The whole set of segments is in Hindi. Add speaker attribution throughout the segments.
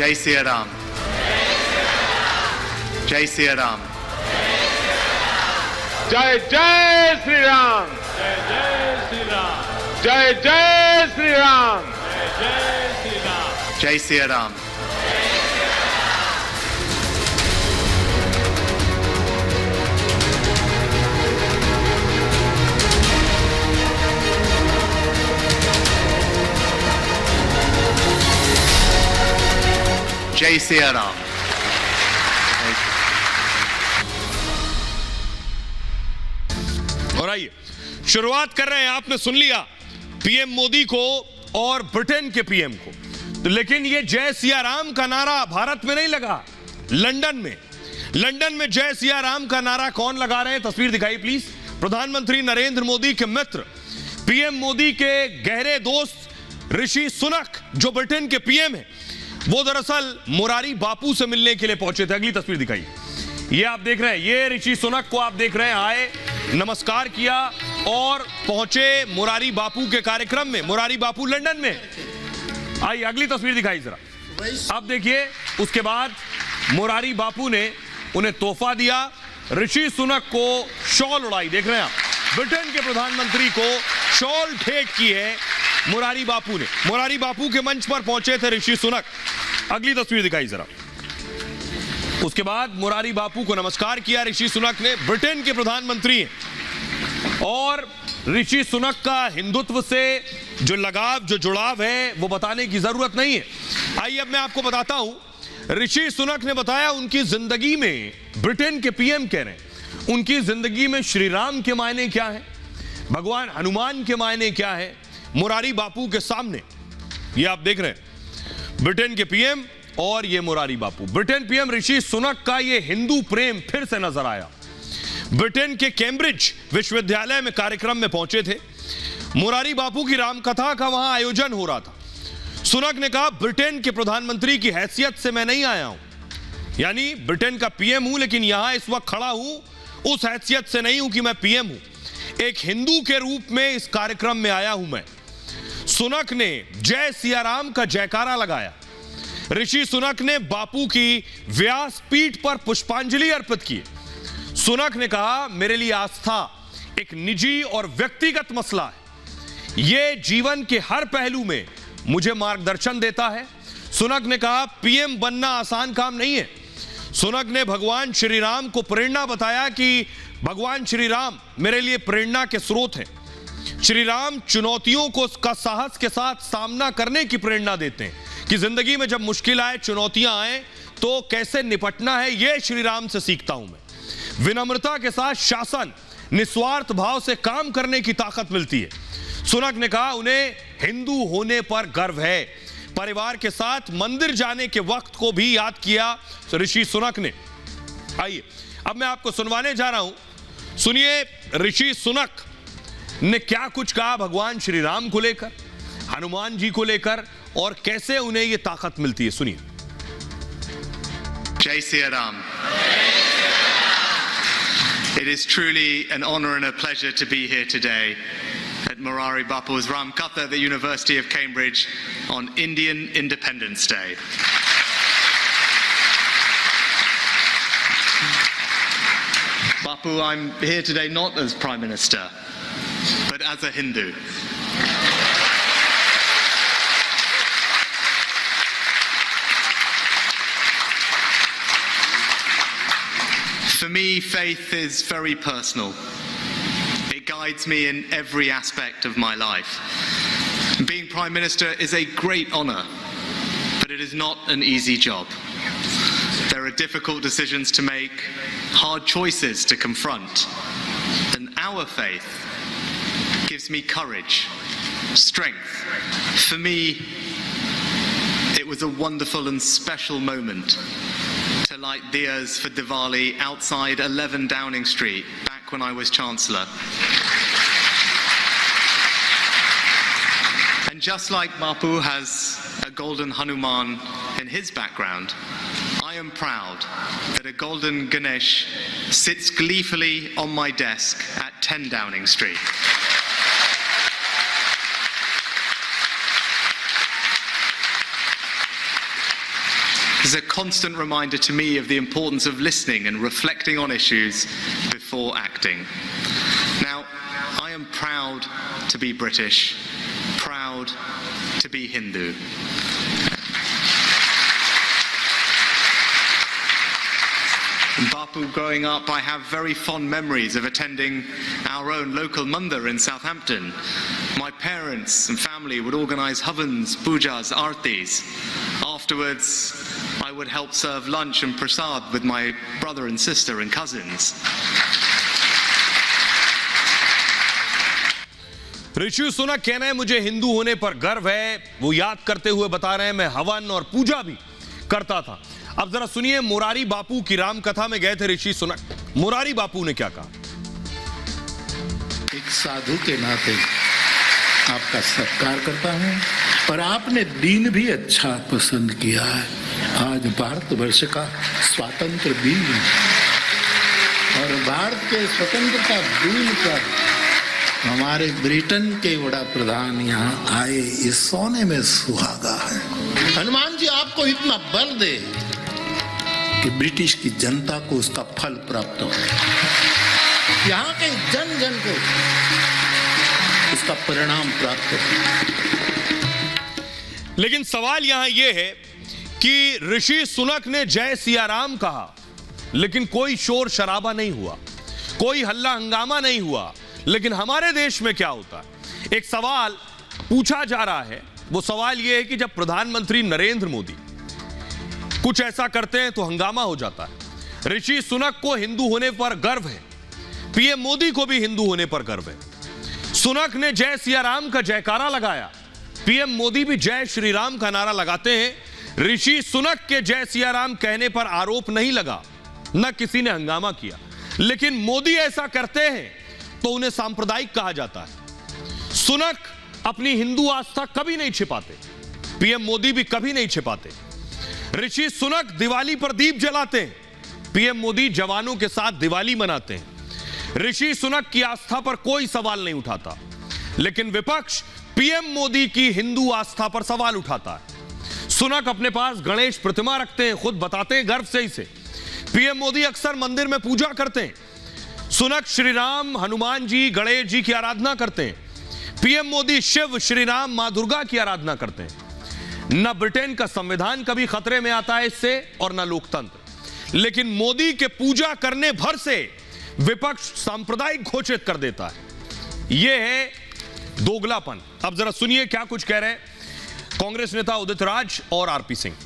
Speaker 1: जय सिया राम, जय सिया राम,
Speaker 2: जय जय श्री राम,
Speaker 3: जय जय श्री राम,
Speaker 2: जय जय श्री राम,
Speaker 3: जय जय श्री राम,
Speaker 1: जय सिया राम, जय सिया राम।
Speaker 4: और आइए शुरुआत कर रहे हैं। आपने सुन लिया पीएम मोदी को और ब्रिटेन के पीएम को, तो लेकिन ये जय सिया राम का नारा भारत में नहीं लगा, लंदन में जय सिया राम का नारा कौन लगा रहे हैं? तस्वीर दिखाइए प्लीज। प्रधानमंत्री नरेंद्र मोदी के मित्र, पीएम मोदी के गहरे दोस्त ऋषि सुनक, जो ब्रिटेन के पीएम हैं, वो दरअसल मोरारी बापू से मिलने के लिए पहुंचे थे। अगली तस्वीर दिखाइए। ये आप देख रहे हैं, ये ऋषि सुनक को आप देख रहे हैं, आए, नमस्कार किया और पहुंचे मोरारी बापू के कार्यक्रम में। मोरारी बापू लंदन में। आइए अगली तस्वीर दिखाई जरा। अब देखिए, उसके बाद मोरारी बापू ने उन्हें तोहफा दिया। ऋषि सुनक को शॉल उड़ाई, देख रहे हैं आप, ब्रिटेन के प्रधानमंत्री को शॉल भेंट की है मोरारी बापू ने। मोरारी बापू के मंच पर पहुंचे थे ऋषि सुनक। अगली तस्वीर दिखाई जरा। उसके बाद मोरारी बापू को नमस्कार किया ऋषि सुनक ने। ब्रिटेन के प्रधानमंत्री हैं और ऋषि सुनक का हिंदुत्व से जो लगाव, जो जुड़ाव है, वो बताने की जरूरत नहीं है। आइए अब मैं आपको बताता हूं। ऋषि सुनक ने बताया उनकी जिंदगी में, ब्रिटेन के पीएम कह रहे हैं, उनकी जिंदगी में श्री राम के मायने क्या है, भगवान हनुमान के मायने क्या है, मोरारी बापू के सामने। ये आप देख रहे हैं, ब्रिटेन के पीएम और ये मोरारी बापू। ब्रिटेन पीएम ऋषि सुनक का ये हिंदू प्रेम फिर से नजर आया। ब्रिटेन के कैम्ब्रिज विश्वविद्यालय में कार्यक्रम में पहुंचे थे। मोरारी बापू की रामकथा का वहां आयोजन हो रहा था। सुनक ने कहा, ब्रिटेन के प्रधानमंत्री की हैसियत से मैं नहीं आया हूं, यानी ब्रिटेन का पीएम हूं, लेकिन यहां इस वक्त खड़ा हूं उस हैसियत से नहीं हूं कि मैं पीएम हूं, एक हिंदू के रूप में इस कार्यक्रम में आया हूं मैं। सुनक ने जय सिया राम का जयकारा लगाया। ऋषि सुनक ने बापू की व्यासपीठ पर पुष्पांजलि अर्पित की। सुनक ने कहा, मेरे लिए आस्था एक निजी और व्यक्तिगत मसला है, यह जीवन के हर पहलू में मुझे मार्गदर्शन देता है। सुनक ने कहा, पीएम बनना आसान काम नहीं है। सुनक ने भगवान श्री राम को प्रेरणा बताया कि भगवान श्री राम मेरे लिए प्रेरणा के स्रोत हैं। श्री राम चुनौतियों को का साहस के साथ सामना करने की प्रेरणा देते हैं कि जिंदगी में जब मुश्किल आए, चुनौतियां आए, तो कैसे निपटना है, यह श्री राम से सीखता हूं मैं। विनम्रता के साथ शासन, निस्वार्थ भाव से काम करने की ताकत मिलती है। सुनक ने कहा, उन्हें हिंदू होने पर गर्व है। परिवार के साथ मंदिर जाने के वक्त को भी याद किया ऋषि सुनक ने। आइए अब मैं आपको सुनवाने जा रहा हूं, सुनिए ऋषि सुनक ने क्या कुछ कहा भगवान श्री राम को लेकर, हनुमान जी को लेकर, और कैसे उन्हें यह ताकत मिलती है। सुनिए।
Speaker 1: Jai Siya Ram. It is truly an honor and a pleasure to be here today at Morari Bapu's Ramkatha at the University of Cambridge on Indian Independence Day. Bapu, I'm here today not as Prime Minister, but as a Hindu. For me, faith is very personal. It guides me in every aspect of my life. Being Prime Minister is a great honor, but it is not an easy job. There are difficult decisions to make, hard choices to confront, and our faith gives me courage, strength. For me, it was a wonderful and special moment to light diyas for Diwali outside 11 Downing Street back when I was Chancellor. And just like Bapu has a golden Hanuman in his background, I am proud that a golden Ganesh sits gleefully on my desk at 10 Downing Street. is a constant reminder to me of the importance of listening and reflecting on issues before acting. Now, I am proud to be British, proud to be Hindu. From Bapu growing up, I have very fond memories of attending our own local mandir in Southampton. My parents and family would organize havans, pujas, artis. Afterwards, I would help serve lunch and prasad with my brother and sister and cousins.
Speaker 4: Rishi Sunak कहना है मुझे हिंदू होने पर गर्व है। वो याद करते हुए बता रहे हैं मैं हवन और पूजा भी करता था। अब जरा सुनिए मुरारी बापू की राम कथा में गए थे ऋषि सुनक। मुरारी बापू ने क्या कहा?
Speaker 5: एक साधु के नाते आपका सत्कार करता हूं और आपने दिन भी अच्छा पसंद किया है। आज भारतवर्ष का स्वातंत्र दिन और भारत के स्वतंत्रता दिन पर हमारे ब्रिटेन के बड़ा प्रधान यहाँ आए, ये सोने में सुहागा है। हनुमान जी आपको इतना बल दे कि ब्रिटिश की जनता को उसका फल प्राप्त हो, यहाँ के जन जन को उसका परिणाम प्राप्त हो।
Speaker 4: लेकिन सवाल यहां यह है कि ऋषि सुनक ने जय सिया राम कहा, लेकिन कोई शोर शराबा नहीं हुआ, कोई हल्ला हंगामा नहीं हुआ। लेकिन हमारे देश में क्या होता है? एक सवाल पूछा जा रहा है। वो सवाल यह है कि जब प्रधानमंत्री नरेंद्र मोदी कुछ ऐसा करते हैं तो हंगामा हो जाता है। ऋषि सुनक को हिंदू होने पर गर्व है, पीएम मोदी को भी हिंदू होने पर गर्व है। सुनक ने जय सिया राम का जयकारा लगाया, पीएम मोदी भी जय श्री राम का नारा लगाते हैं। ऋषि सुनक के जय सिया राम कहने पर आरोप नहीं लगा, न किसी ने हंगामा किया। लेकिन मोदी ऐसा करते हैं तो उन्हें सांप्रदायिक कहा जाता है। सुनक अपनी हिंदू आस्था कभी नहीं छिपाते, पीएम मोदी भी कभी नहीं छिपाते। ऋषि सुनक दिवाली पर दीप जलाते हैं, पीएम मोदी जवानों के साथ दिवाली मनाते हैं। ऋषि सुनक की आस्था पर कोई सवाल नहीं उठाता, लेकिन विपक्ष पीएम मोदी की हिंदू आस्था पर सवाल उठाता है। सुनक अपने पास गणेश प्रतिमा रखते हैं, खुद बताते हैं गर्व से इसे। पीएम मोदी अक्सर मंदिर में पूजा करते हैं। सुनक श्री राम, हनुमान जी, गणेश जी की आराधना करते हैं। पीएम मोदी शिव, श्री राम, मां दुर्गा की आराधना करते हैं। न ब्रिटेन का संविधान कभी खतरे में आता है इससे और न लोकतंत्र। लेकिन मोदी के पूजा करने भर से विपक्ष सांप्रदायिक घोषित कर देता है। यह है दोगलापन। अब जरा सुनिए क्या कुछ कह रहे हैं कांग्रेस नेता उदित राज और आरपी सिंह।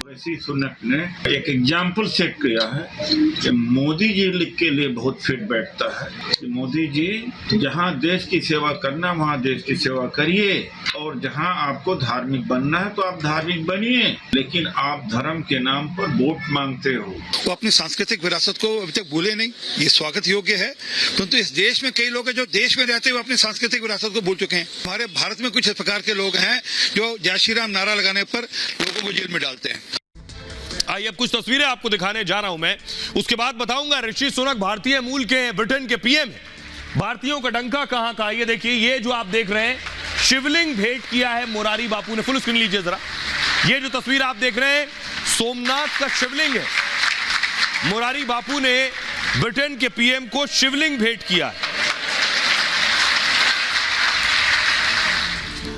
Speaker 6: ऋषि सुनक ने एक एग्जाम्पल सेट किया है कि मोदी जी के लिए बहुत फिट बैठता है कि मोदी जी जहां देश की सेवा करना वहां देश की सेवा करिए, और जहां आपको धार्मिक बनना है तो आप धार्मिक बनिए, लेकिन आप धर्म के नाम पर वोट मांगते हो।
Speaker 7: वो अपनी सांस्कृतिक विरासत को अभी तक भूले नहीं, ये स्वागत योग्य है। परंतु इस देश में कई लोग हैं जो देश में रहते हुए अपनी सांस्कृतिक विरासत को भूल चुके हैं। हमारे भारत में कुछ इस प्रकार के लोग हैं जो जय श्री राम नारा लगाने पर लोगों को जेल में डालते हैं।
Speaker 4: आइए अब कुछ तस्वीरें आपको दिखाने जा रहा हूं मैं, उसके बाद बताऊंगा। ऋषि सुनक भारतीय मूल के ब्रिटेन के पीएम है। भारतीयों का डंका कहां का? ये देखिए, ये जो आप देख रहे हैं शिवलिंग भेंट किया है मुरारी बापू ने। फुल स्क्रीन लीजिए जरा। ये जो तस्वीर आप देख रहे हैं सोमनाथ का शिवलिंग है। मुरारी बापू ने ब्रिटेन के पीएम को शिवलिंग भेंट किया है।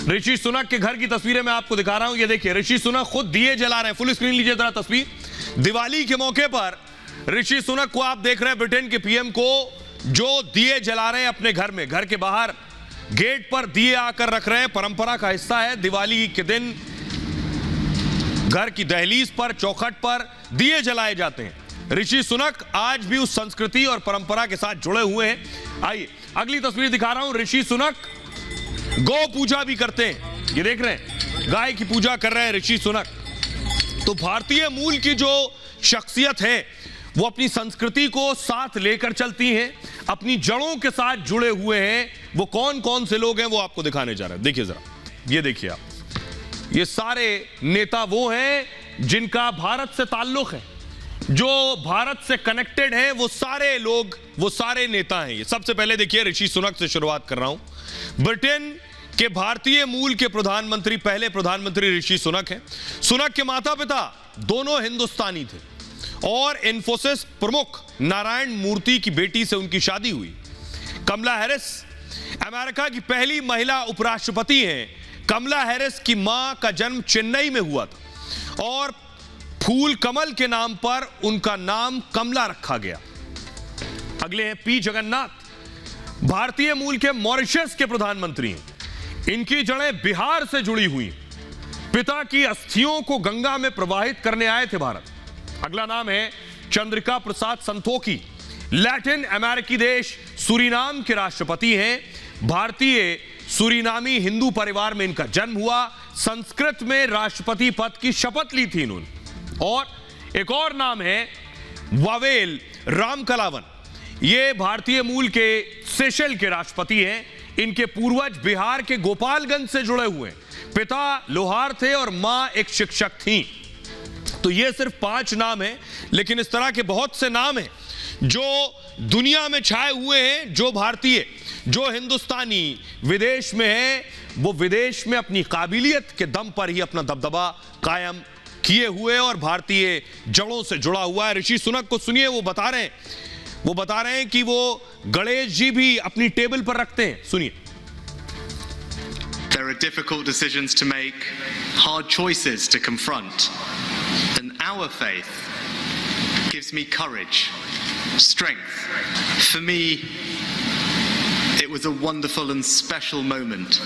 Speaker 4: ऋषि सुनक के घर की तस्वीरें मैं आपको दिखा रहा हूं। ये देखिए ऋषि सुनक खुद दिए जला रहे हैं। फुल स्क्रीन लीजिए जरा तस्वीर। दिवाली के मौके पर ऋषि सुनक को आप देख रहे हैं, ब्रिटेन के पीएम को जो दिए जला रहे हैं अपने घर में। घर के बाहर गेट पर दिए आकर रख रहे हैं। परंपरा का हिस्सा है, दिवाली के दिन घर की दहलीज पर, चौखट पर दिए जलाए जाते हैं। ऋषि सुनक आज भी उस संस्कृति और परंपरा के साथ जुड़े हुए हैं। आइए अगली तस्वीर दिखा रहा हूं। ऋषि सुनक गौ पूजा भी करते हैं। ये देख रहे हैं गाय की पूजा कर रहे हैं ऋषि सुनक। तो भारतीय मूल की जो शख्सियत है वो अपनी संस्कृति को साथ लेकर चलती हैं, अपनी जड़ों के साथ जुड़े हुए हैं। वो कौन कौन से लोग हैं वो आपको दिखाने जा रहे हैं। देखिए जरा, ये देखिए आप, ये सारे नेता वो हैं जिनका भारत से ताल्लुक है, जो भारत से कनेक्टेड है। वो सारे लोग, वो सारे नेता हैं। ये सबसे पहले देखिए ऋषि सुनक से शुरुआत कर रहा हूं। ब्रिटेन कि भारतीय मूल के प्रधानमंत्री, पहले प्रधानमंत्री ऋषि सुनक हैं। सुनक के माता पिता दोनों हिंदुस्तानी थे और इन्फोसिस प्रमुख नारायण मूर्ति की बेटी से उनकी शादी हुई। कमला हैरिस अमेरिका की पहली महिला उपराष्ट्रपति हैं। कमला हैरिस की मां का जन्म चेन्नई में हुआ था और फूल कमल के नाम पर उनका नाम कमला रखा गया। अगले हैं पी जगन्नाथ, भारतीय मूल के मॉरिशस के प्रधानमंत्री हैं। इनकी जड़ें बिहार से जुड़ी हुई। पिता की अस्थियों को गंगा में प्रवाहित करने आए थे भारत। अगला नाम है चंद्रिका प्रसाद संतोखी, लैटिन अमेरिकी देश सूरीनाम के राष्ट्रपति हैं। भारतीय सूरीनामी हिंदू परिवार में इनका जन्म हुआ। संस्कृत में राष्ट्रपति पद की शपथ ली थी इन्होंने। और एक और नाम है वावेल रामकलावन, ये भारतीय मूल के सेशल के राष्ट्रपति हैं। इनके पूर्वज बिहार के गोपालगंज से जुड़े हुए। पिता लोहार थे और मां एक शिक्षक थी। तो ये सिर्फ 5 नाम हैं, लेकिन इस तरह के बहुत से नाम हैं जो दुनिया में छाए हुए हैं। जो भारतीय, जो हिंदुस्तानी विदेश में है, वो विदेश में अपनी काबिलियत के दम पर ही अपना दबदबा कायम किए हुए और भारतीय जड़ों से जुड़ा हुआ है। ऋषि सुनक को सुनिए, वो बता रहे हैं कि वो गणेश जी भी अपनी टेबल पर रखते हैं। सुनिए।
Speaker 1: There are difficult decisions to make, hard choices to confront, and our faith gives me courage, strength. For me, it was a wonderful and special moment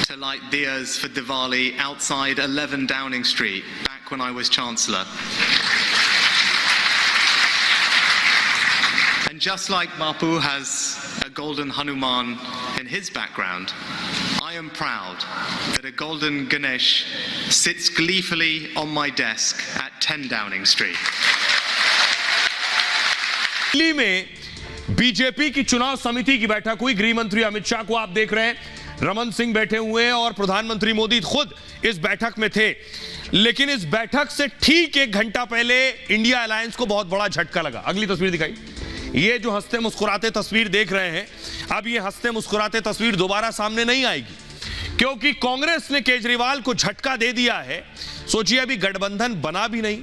Speaker 1: to light diyas for Diwali outside 11 Downing Street back when I was Chancellor. And just like Bapu has a golden Hanuman in his background, I am proud that a golden Ganesh sits gleefully on my desk at 10 Downing Street.
Speaker 4: Delhi में बीजेपी की चुनाव समिति की बैठक हुई। गृह मंत्री अमित शाह को आप देख रहे हैं, रमन सिंह बैठे हुए हैं और प्रधानमंत्री मोदी खुद इस बैठक में थे। लेकिन इस बैठक से ठीक 1 घंटा पहले इंडिया अलायंस को बहुत बड़ा झटका लगा। अगली तस्वीर दिखाई। ये जो हंसते मुस्कुराते तस्वीर देख रहे हैं, अब ये हंसते मुस्कुराते तस्वीर दोबारा सामने नहीं आएगी, क्योंकि कांग्रेस ने केजरीवाल को झटका दे दिया है। सोचिए, अभी गठबंधन बना भी नहीं,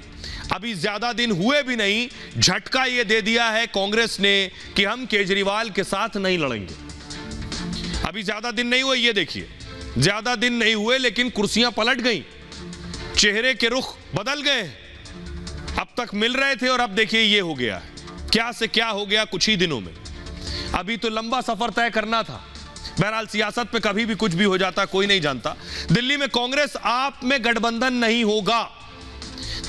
Speaker 4: अभी ज्यादा दिन हुए भी नहीं, झटका ये दे दिया है कांग्रेस ने कि हम केजरीवाल के साथ नहीं लड़ेंगे। अभी ज्यादा दिन नहीं हुए, ये देखिए, ज्यादा दिन नहीं हुए लेकिन कुर्सियां पलट गई, चेहरे के रुख बदल गए। अब तक मिल रहे थे और अब देखिए ये हो गया। क्या से क्या हो गया कुछ ही दिनों में। अभी तो लंबा सफर तय करना था। बहरहाल सियासत पे कभी भी कुछ भी हो जाता, कोई नहीं जानता। दिल्ली में कांग्रेस आप में गठबंधन नहीं होगा।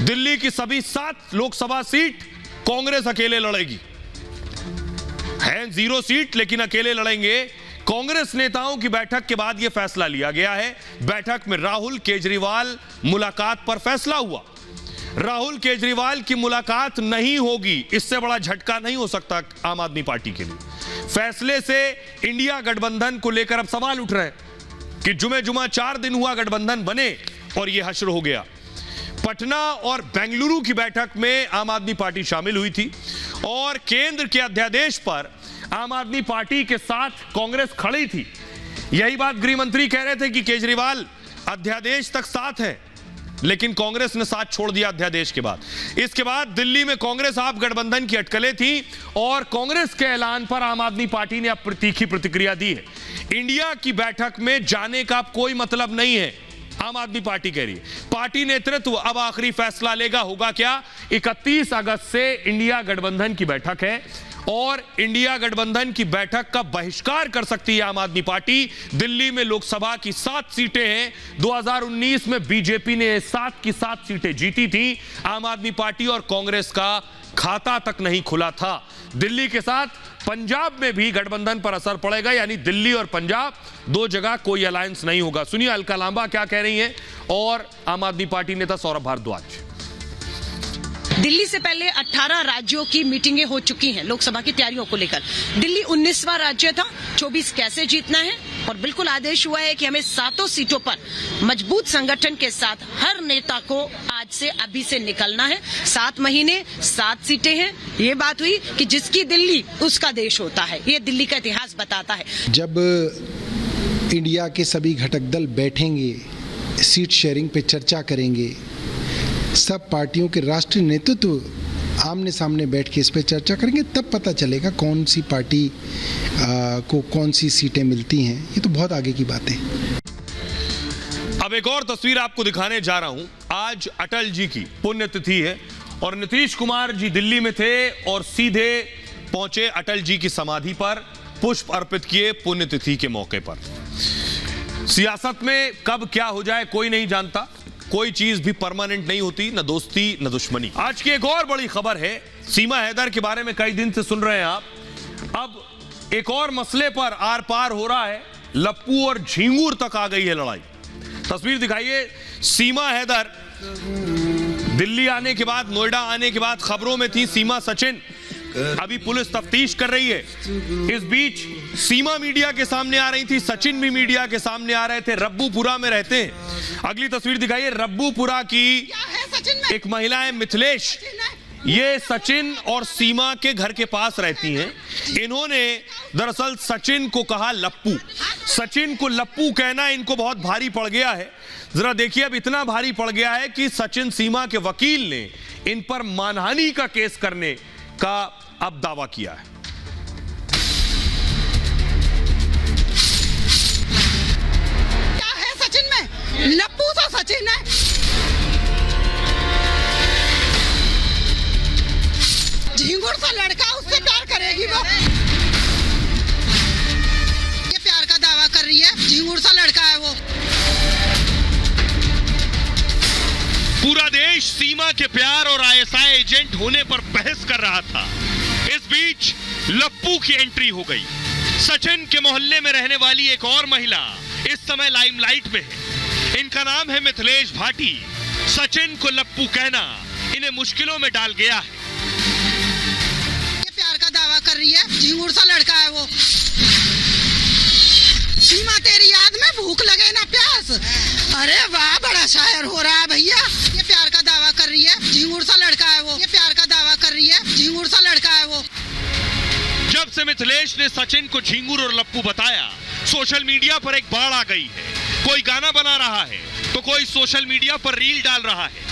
Speaker 4: दिल्ली की सभी 7 लोकसभा सीट कांग्रेस अकेले लड़ेगी। है 0 सीट लेकिन अकेले लड़ेंगे। कांग्रेस नेताओं की बैठक के बाद यह फैसला लिया गया है। बैठक में राहुल केजरीवाल मुलाकात पर फैसला हुआ। राहुल केजरीवाल की मुलाकात नहीं होगी, इससे बड़ा झटका नहीं हो सकता आम आदमी पार्टी के लिए। फैसले से इंडिया गठबंधन को लेकर अब सवाल उठ रहे हैं कि जुमे 4 दिन हुआ गठबंधन बने और यह हश्र हो गया। पटना और बेंगलुरु की बैठक में आम आदमी पार्टी शामिल हुई थी और केंद्र के अध्यादेश पर आम आदमी पार्टी के साथ कांग्रेस खड़ी थी। यही बात गृह मंत्री कह रहे थे कि केजरीवाल अध्यादेश तक साथ है, लेकिन कांग्रेस ने साथ छोड़ दिया अध्यादेश के बाद। इसके बाद दिल्ली में कांग्रेस आप गठबंधन की अटकलें थी और कांग्रेस के ऐलान पर आम आदमी पार्टी ने अब तीखी प्रतिक्रिया दी है। इंडिया की बैठक में जाने का अब कोई मतलब नहीं है, आम आदमी पार्टी कह रही है। पार्टी नेतृत्व अब आखिरी फैसला लेगा। होगा क्या? 31 अगस्त से इंडिया गठबंधन की बैठक है और इंडिया गठबंधन की बैठक का बहिष्कार कर सकती है आम आदमी पार्टी। दिल्ली में लोकसभा की 7 सीटें हैं। 2019 में बीजेपी ने 7 की 7 सीटें जीती थी। आम आदमी पार्टी और कांग्रेस का खाता तक नहीं खुला था। दिल्ली के साथ पंजाब में भी गठबंधन पर असर पड़ेगा, यानी दिल्ली और पंजाब 2 जगह कोई अलायंस नहीं होगा। सुनिए अलका लांबा क्या कह रही हैं और आम आदमी पार्टी नेता सौरभ भारद्वाज।
Speaker 8: दिल्ली से पहले 18 राज्यों की मीटिंगें हो चुकी हैं लोकसभा की तैयारियों को लेकर। दिल्ली 19वां राज्य था, 24 कैसे जीतना है, और बिल्कुल आदेश हुआ है कि हमें 7 सीटों पर मजबूत संगठन के साथ हर नेता को आज से अभी से निकलना है। 7 महीने 7 सीटें हैं। ये बात हुई कि जिसकी दिल्ली उसका देश होता है, ये दिल्ली का इतिहास बताता है।
Speaker 9: जब इंडिया के सभी घटक दल बैठेंगे, सीट शेयरिंग पे चर्चा करेंगे, सब पार्टियों के राष्ट्रीय नेतृत्व आमने सामने बैठ के इस पे चर्चा करेंगे, तब पता चलेगा कौन सी पार्टी को कौन सी सीटें मिलती हैं। ये तो बहुत आगे की बात है।
Speaker 4: अब एक और तस्वीर आपको दिखाने जा रहा हूं। आज अटल जी की पुण्यतिथि है और नीतीश कुमार जी दिल्ली में थे और सीधे पहुंचे अटल जी की समाधि पर, पुष्प अर्पित किए पुण्यतिथि के मौके पर। सियासत में कब क्या हो जाए कोई नहीं जानता, कोई चीज भी परमानेंट नहीं होती, न दोस्ती न दुश्मनी। आज की एक और बड़ी खबर है, सीमा हैदर के बारे में कई दिन से सुन रहे हैं आप। अब एक और मसले पर आर पार हो रहा है, लप्पू और झींगुर तक आ गई है लड़ाई। तस्वीर दिखाइए। सीमा हैदर दिल्ली आने के बाद, नोएडा आने के बाद खबरों में थी सीमा सचिन, अभी पुलिस तफ्तीश कर रही है। इस बीच सीमा मीडिया के सामने आ रही थी, सचिन भी मीडिया के सामने आ रहे थे। रब्बूपुरा में रहते हैं। अगली तस्वीर दिखाइए। रब्बूपुरा की एक महिला है मिथिलेश, ये सचिन और सीमा के घर के पास रहती हैं। इन्होंने दरअसल सचिन को कहा लप्पू। सचिन को लप्पू कहना इनको बहुत भारी पड़ गया है। जरा देखिए, अब इतना भारी पड़ गया है कि सचिन सीमा के वकील ने इन पर मानहानि का केस करने का अब दावा किया है।
Speaker 8: क्या है सचिन में? लप्पू सा सचिन है। झिंगुर सा लड़का, उससे प्यार करेगी वो। ये प्यार का दावा कर रही है, झिंगुर सा लड़का है वो।
Speaker 4: पूरा देश सीमा के प्यार और आईएसआई एजेंट होने पर बहस कर रहा था। इस बीच लप्पू की एंट्री हो गई। सचिन के मोहल्ले में रहने वाली एक और महिला इस समय लाइमलाइट में है। इनका नाम है मिथिलेश भाटी। सचिन को लप्पू कहना इन्हें मुश्किलों में डाल गया है।
Speaker 8: ये प्यार का दावा कर रही है, झिंगुर सा लड़का है वो। सीमा तेरी याद में भूख लगे ना प्यास। अरे वाह, बड़ा शायर हो रहा है भैया। ये प्यार का दावा कर रही है, झिंगुर सा लड़का है वो। ये प्यार का दावा कर रही है, झिंगुर सा लड़का है वो।
Speaker 4: जब से मिथिलेश ने सचिन को झिंगुर और लप्पू बताया, सोशल मीडिया पर एक बाढ़ आ गई है। कोई गाना बना रहा है तो कोई सोशल मीडिया पर रील डाल रहा है।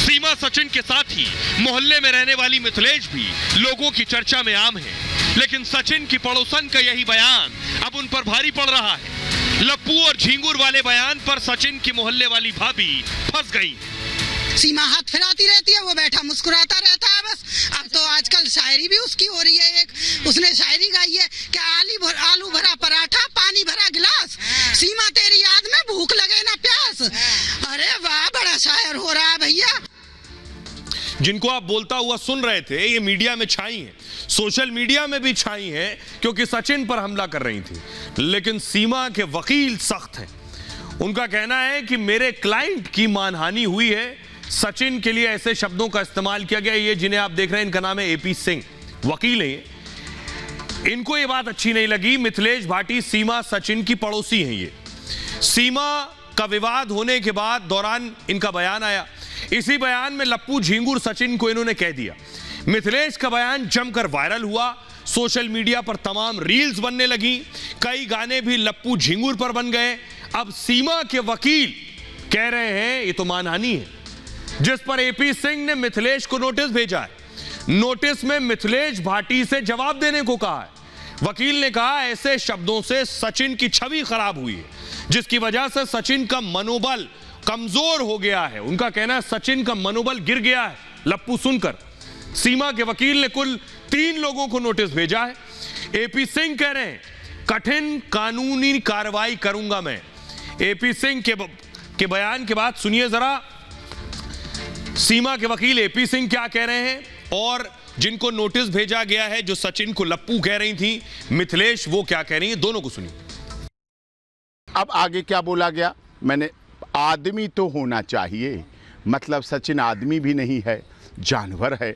Speaker 4: सीमा सचिन के साथ ही मोहल्ले में रहने वाली मिथिलेश भी लोगों की चर्चा में आम है। लेकिन सचिन की पड़ोसन का यही बयान अब उन पर भारी पड़ रहा है। लप्पू और झिंगुर वाले बयान पर सचिन की मोहल्ले वाली भाभी फंस गई।
Speaker 8: सीमा हाथ फिराती रहती है, वो बैठा मुस्कुराता रहता है बस। अब तो आजकल शायरी भी उसकी हो रही है। एक उसने शायरी गाई है कि आलू भरा पराठा, पानी भरा गिलास, सीमा तेरी याद में भूख लगे ना प्यास। अरे वाह, बड़ा शायर हो रहा है भैया।
Speaker 4: जिनको आप बोलता हुआ सुन रहे थे, ये मीडिया में छाई हैं, सोशल मीडिया में भी छाई हैं, क्योंकि सचिन पर हमला कर रही थी। लेकिन सीमा के वकील सख्त हैं। उनका कहना है कि मेरे क्लाइंट की मानहानि हुई है। सचिन के लिए ऐसे शब्दों का इस्तेमाल किया गया। ये जिन्हें आप देख रहे हैं, इनका नाम है एपी सिंह, वकील हैं। इनको ये बात अच्छी नहीं लगी। मिथिलेश भाटी सीमा सचिन की पड़ोसी हैं। ये सीमा का विवाद होने के बाद दौरान इनका बयान आया। इसी बयान में लप्पू झिंगुर सचिन को इन्होंने कह दिया। मिथिलेश का बयान जमकर वायरल हुआ। सोशल मीडिया पर तमाम रील्स बनने लगी। कई गाने भी लप्पू झिंगुर पर बन गए। अब सीमा के वकील कह रहे हैं ये तो मानहानि है, जिस पर एपी सिंह ने मिथिलेश को नोटिस भेजा है। नोटिस में मिथिलेश भाटी से जवाब देने को कहा है। वकील ने कहा ऐसे शब्दों से सचिन की छवि खराब हुई है, जिसकी वजह से सचिन का मनोबल कमजोर हो गया है। उनका कहना है सचिन का मनोबल गिर गया है लप्पू सुनकर। सीमा के वकील ने कुल 3 लोगों को नोटिस भेजा है। एपी सिंह कह रहे हैं कठिन कानूनी कार्रवाई करूंगा मैं। एपी सिंह के बयान के बाद सुनिए जरा सीमा के वकील एपी सिंह क्या कह रहे हैं, और जिनको नोटिस भेजा गया है, जो सचिन को लप्पू कह रही थी मिथिलेश, वो क्या कह रही है। दोनों को सुनिए।
Speaker 10: अब आगे क्या बोला गया, मैंने आदमी तो होना चाहिए, मतलब सचिन आदमी भी नहीं है, जानवर है,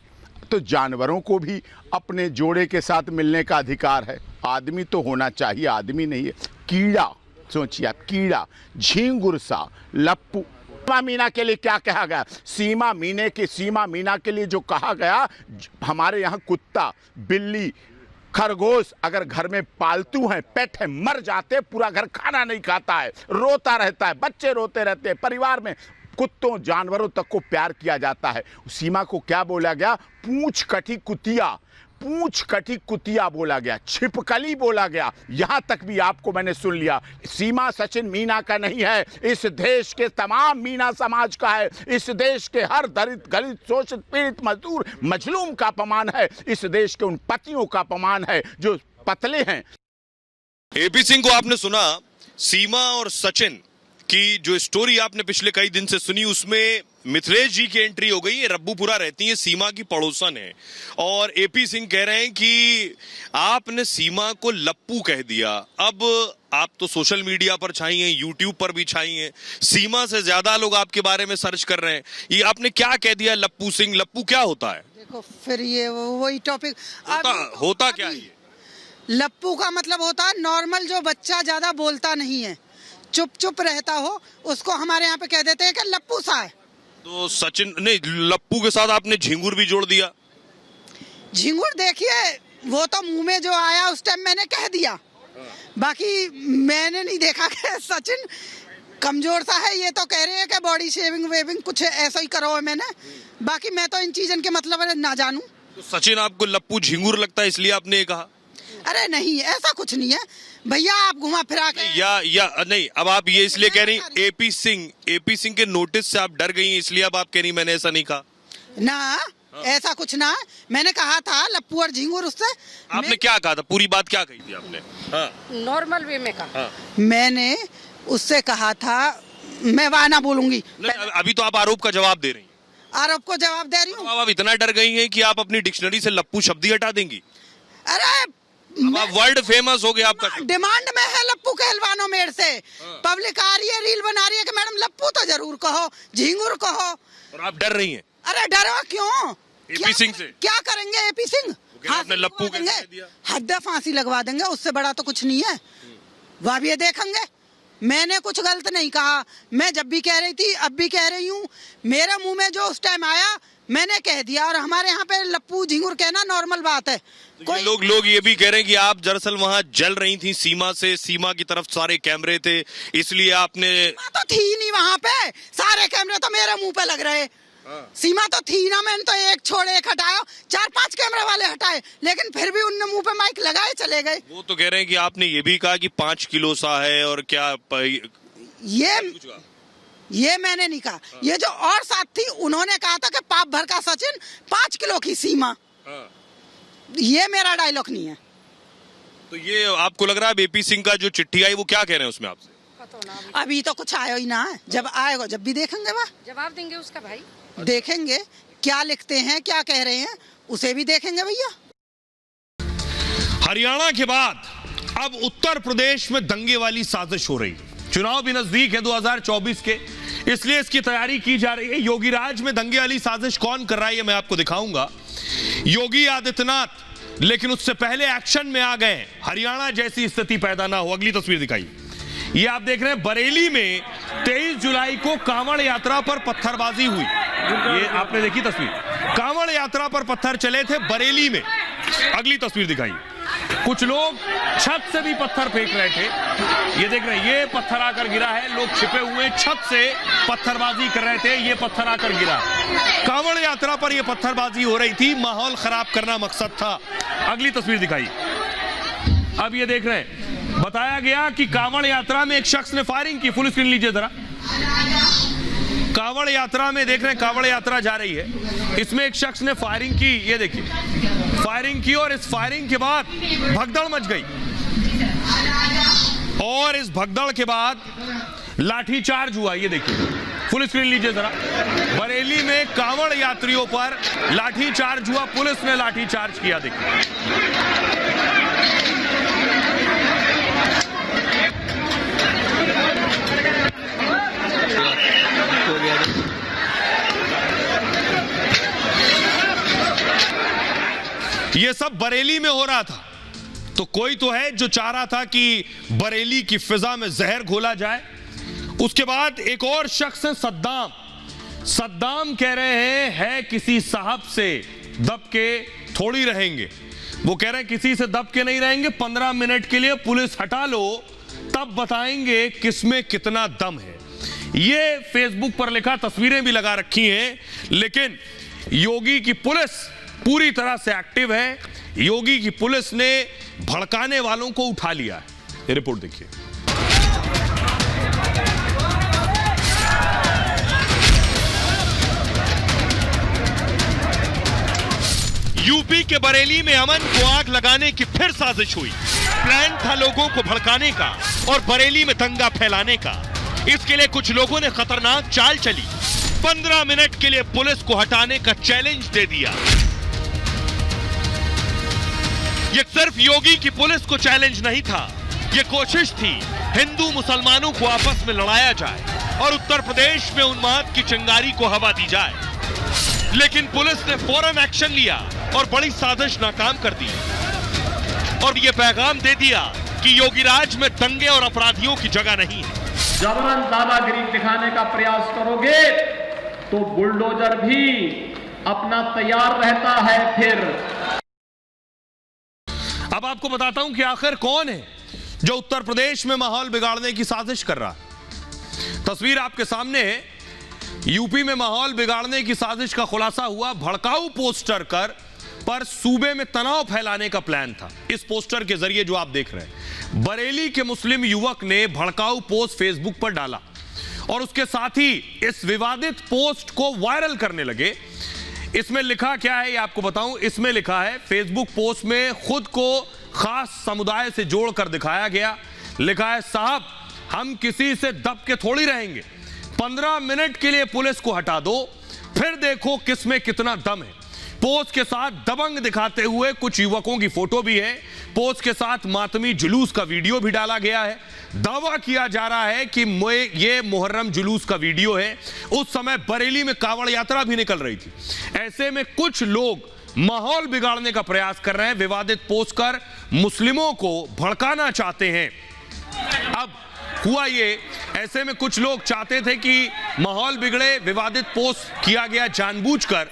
Speaker 10: तो जानवरों को भी अपने जोड़े के साथ मिलने का अधिकार है। आदमी तो होना चाहिए, आदमी नहीं है। कीड़ा, सोचिए आप, कीड़ा, झींगुर सा, लप्पू। सीमा मीना के लिए क्या कहा गया? सीमा मीना के लिए जो कहा गया, हमारे यहाँ कुत्ता, बिल्ली, खरगोश अगर घर में पालतू हैं, पेट है, मर जाते, पूरा घर खाना नहीं खाता है, रोता रहता है, बच्चे रोते रहते हैं, परिवार में कुत्तों जानवरों तक को प्यार किया जाता है। सीमा को क्या बोला गया? पूंछ कटी कुतिया, पूंछ कटी कुतिया बोला गया, छिपकली बोला गया। यहां तक भी आपको मैंने सुन लिया। सीमा सचिन मीना का नहीं है, इस देश के तमाम मीना समाज का है। इस देश के हर दलित, गलित, शोषित, पीड़ित, मजदूर, मजलूम का अपमान है। इस देश के उन पतियों का अपमान है जो पतले हैं।
Speaker 4: एपी सिंह को आपने सुना। सीमा और सचिन की जो स्टोरी आपने पिछले कई दिन से सुनी, उसमें मिथिलेश जी की एंट्री हो गई। ये रब्बूपुरा रहती है, सीमा की पड़ोसन है, और एपी सिंह कह रहे हैं कि आपने सीमा को लप्पू कह दिया। अब आप तो सोशल मीडिया पर छाई हैं, यूट्यूब पर भी छाई हैं, सीमा से ज्यादा लोग आपके बारे में सर्च कर रहे हैं। ये आपने क्या कह दिया लप्पू सिंह? लप्पू क्या होता है?
Speaker 11: देखो फिर ये वही टॉपिक
Speaker 4: होता क्या है?
Speaker 11: लप्पू का मतलब होता है नॉर्मल, जो बच्चा ज्यादा बोलता नहीं है, चुप चुप रहता हो, उसको हमारे यहाँ पे कह देते हैं कि लप्पू सा है।
Speaker 4: तो सचिन नहीं, लप्पू के साथ आपने झिंगुर भी जोड़ दिया।
Speaker 11: झिंगुर देखिए, वो तो मुंह में जो आया उस टाइम मैंने कह दिया, बाकी मैंने नहीं देखा कि सचिन कमजोर सा है। ये तो कह रहे हैं कि बॉडी शेविंग वेविंग कुछ ऐसा ही करो है मैंने, बाकी मैं तो इन चीजों के मतलब ना जानूं।
Speaker 4: तो सचिन आपको लप्पू झिंगुर लगता है इसलिए आपने ये कहा?
Speaker 11: अरे नहीं, ऐसा कुछ नहीं है भैया, आप घुमा फिरा के
Speaker 4: या नहीं, अब आप ये इसलिए कह रही एपी सिंह के नोटिस से आप डर गई इसलिए अब आप कह रही मैंने ऐसा नहीं कहा
Speaker 11: ना। ऐसा कुछ ना, मैंने कहा था लप्पू और झिंगुर। उससे
Speaker 4: आपने क्या कहा था? पूरी बात क्या कही थी आपने?
Speaker 11: नॉर्मल वे में कहा। मैंने उससे कहा था, मैं वहाँ ना बोलूंगी।
Speaker 4: अभी तो आप आरोप का जवाब दे रही हैं।
Speaker 11: आरोप को जवाब दे रही हूँ।
Speaker 4: अब आप इतना डर गई हैं कि आप अपनी डिक्शनरी से लप्पू शब्द ही हटा देंगी?
Speaker 11: अरे
Speaker 4: आप वर्ल्ड फेमस हो गया आपका।
Speaker 11: डिमांड में है लप्पू कहलवानो मेरे से। पब्लिक आ रही है, रील बना रही है कि मैडम लप्पू तो जरूर कहो, झिंगुर कहो।
Speaker 4: और आप डर रही हैं?
Speaker 11: अरे डरो क्यों?
Speaker 4: एपी सिंह से
Speaker 11: क्या करेंगे एपी सिंह?
Speaker 4: आपने लप्पू कह दिया।
Speaker 11: हद फांसी लगवा देंगे, उससे बड़ा तो कुछ नहीं है। वह भी ये देखेंगे। मैंने कुछ गलत नहीं कहा। मैं जब भी कह रही थी, अब भी कह रही हूँ, मेरे मुंह में जो उस टाइम आया मैंने कह दिया। और हमारे यहाँ पे लप्पू झिंगुर कहना नॉर्मल बात है।
Speaker 4: कोई लोग ये भी कह रहे हैं कि आप दरअसल वहाँ जल रही थी सीमा से, सीमा की तरफ सारे कैमरे थे इसलिए आपने।
Speaker 11: सीमा तो थी नहीं वहाँ पे, सारे कैमरे तो मेरे मुंह पे लग रहे। सीमा तो थी ना, मैंने तो एक छोड़ एक हटाया, 4-5 कैमरे वाले हटाए, लेकिन फिर भी उनने मुंह पे माइक लगाए चले गए।
Speaker 4: वो तो कह रहे हैं कि आपने ये भी कहा कि 5 किलो सा है और क्या
Speaker 11: ये मैंने नहीं कहा। ये जो और साथ थी उन्होंने कहा था कि पाप भर का सचिन, 5 किलो की सीमा। ये मेरा डायलॉग नहीं है।
Speaker 4: तो ये आपको लग रहा है एपी सिंह का जो चिट्ठी आई वो क्या कह रहे हैं उसमें आपसे?
Speaker 11: अभी तो कुछ आया ही ना है, जब आएगा जब भी देखेंगे, वह
Speaker 12: जवाब देंगे उसका भाई।
Speaker 11: देखेंगे क्या लिखते हैं, क्या कह रहे हैं, उसे भी देखेंगे भैया।
Speaker 4: हरियाणा के बाद अब उत्तर प्रदेश में दंगे वाली साजिश हो रही। चुनाव भी नजदीक है 2024 के, इसलिए इसकी तैयारी की जा रही है। योगी राज में दंगे वाली साजिश कौन कर रहा है ये मैं आपको दिखाऊंगा। योगी आदित्यनाथ, लेकिन उससे पहले एक्शन में आ गए, हरियाणा जैसी स्थिति पैदा ना हो। अगली तस्वीर दिखाई, ये आप देख रहे हैं बरेली में 23 जुलाई को कांवड़ यात्रा पर पत्थरबाजी हुई। ये आपने देखी तस्वीर, कांवड़ यात्रा पर पत्थर चले थे बरेली में। अगली तस्वीर दिखाई, कुछ लोग छत से भी पत्थर फेंक रहे थे। ये देख रहे हैं, ये पत्थर आकर गिरा है, लोग छिपे हुए छत से पत्थरबाजी कर रहे थे, ये पत्थर आकर गिरा। कांवड़ यात्रा पर ये पत्थरबाजी हो रही थी, माहौल खराब करना मकसद था। अगली तस्वीर दिखाई, अब ये देख रहे हैं, बताया गया कि कांवड़ यात्रा में एक शख्स ने फायरिंग की। फुल स्क्रीन लीजिए जरा। कांवड़ यात्रा में देख रहे हैं, कांवड़ यात्रा जा रही है, इसमें एक शख्स ने फायरिंग की। ये देखिए, फायरिंग की और इस फायरिंग के बाद भगदड़ मच गई। और इस भगदड़ के बाद लाठीचार्ज हुआ। ये देखिए, फुल स्क्रीन लीजिए जरा। बरेली में कांवड़ यात्रियों पर लाठीचार्ज हुआ, पुलिस ने लाठीचार्ज किया। देखिए, ये सब बरेली में हो रहा था। तो कोई तो है जो चाह रहा था कि बरेली की फिजा में जहर घोला जाए। उसके बाद एक और शख्स है सद्दाम कह रहे हैं, है किसी साहब से दब के थोड़ी रहेंगे। वो कह रहे हैं किसी से दब के नहीं रहेंगे, 15 मिनट के लिए पुलिस हटा लो, तब बताएंगे किसमें कितना दम है। ये फेसबुक पर लिखा, तस्वीरें भी लगा रखी हैं। लेकिन योगी की पुलिस पूरी तरह से एक्टिव है। योगी की पुलिस ने भड़काने वालों को उठा लिया है। ये रिपोर्ट देखिए।
Speaker 12: यूपी के बरेली में अमन को आग लगाने की फिर साजिश हुई। प्लान था लोगों को भड़काने का और बरेली में दंगा फैलाने का। इसके लिए कुछ लोगों ने खतरनाक चाल चली। 15 मिनट के लिए पुलिस को हटाने का चैलेंज दे दिया। यह सिर्फ योगी की पुलिस को चैलेंज नहीं था, यह कोशिश थी हिंदू मुसलमानों को आपस में लड़ाया जाए और उत्तर प्रदेश में उन्माद की चिंगारी को हवा दी जाए। लेकिन पुलिस ने फौरन एक्शन लिया और बड़ी साजिश नाकाम कर दी और यह पैगाम दे दिया कि योगीराज में दंगे और अपराधियों की जगह नहीं है।
Speaker 3: जबरन दादागिरी दिखाने का प्रयास करोगे तो बुलडोजर भी अपना तैयार रहता है। फिर
Speaker 4: अब आपको बताता हूं कि आखिर कौन है जो उत्तर प्रदेश में माहौल बिगाड़ने की साजिश कर रहा है। तस्वीर आपके सामने है। यूपी में माहौल बिगाड़ने की साजिश का खुलासा हुआ। भड़काऊ पोस्टर पर सूबे में तनाव फैलाने का प्लान था। इस पोस्टर के जरिए जो आप देख रहे हैं, बरेली के मुस्लिम युवक ने भड़काऊ पोस्ट फेसबुक पर डाला और उसके साथ ही इस विवादित पोस्ट को वायरल करने लगे। इसमें लिखा क्या है ये आपको बताऊं। इसमें लिखा है, फेसबुक पोस्ट में खुद को खास समुदाय से जोड़कर दिखाया गया। लिखा है, साहब हम किसी से दब के थोड़ी रहेंगे, 15 मिनट के लिए पुलिस को हटा दो, फिर देखो किसमें कितना दम है। पोस्ट के साथ दबंग दिखाते हुए कुछ युवकों की फोटो भी है। पोस्ट के साथ मातमी जुलूस का वीडियो भी डाला गया है। दावा किया जा रहा है कि ये मुहर्रम जुलूस का वीडियो है। उस समय बरेली में कांवड़ यात्रा भी निकल रही थी। ऐसे में कुछ लोग माहौल बिगाड़ने का प्रयास कर रहे हैं। विवादित पोस्ट कर मुस्लिमों को भड़काना चाहते हैं। अब हुआ ये, ऐसे में कुछ लोग चाहते थे कि माहौल बिगड़े, विवादित पोस्ट किया गया जानबूझकर।